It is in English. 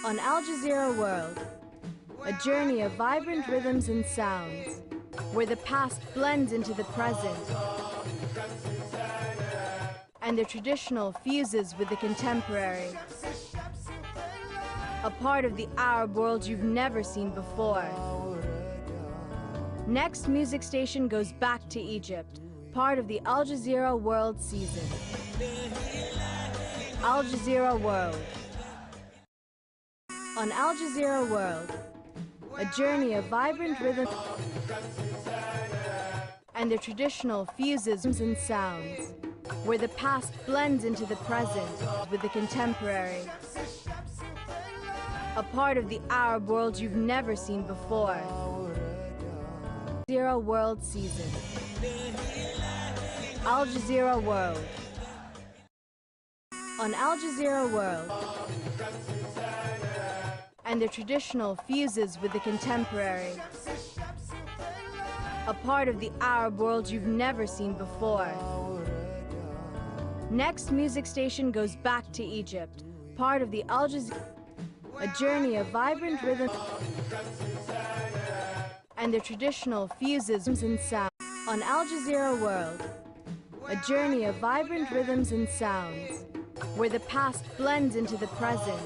On Al Jazeera World, a journey of vibrant rhythms and sounds, where the past blends into the present, and the traditional fuses with the contemporary. A part of the Arab world you've never seen before. Next music station goes back to Egypt, part of the Al Jazeera World season. Al Jazeera World. On Al Jazeera World, a journey of vibrant rhythm and the traditional fuses and sounds, where the past blends into the present with the contemporary. A part of the Arab world you've never seen before. Al Jazeera World season. Al Jazeera World. On Al Jazeera World, and the traditional fuses with the contemporary. A part of the Arab world you've never seen before. Next music station goes back to Egypt, part of the Al Jazeera, a journey of vibrant rhythm and the traditional fuses and sounds. On Al Jazeera World, a journey of vibrant rhythms and sounds, where the past blends into the present.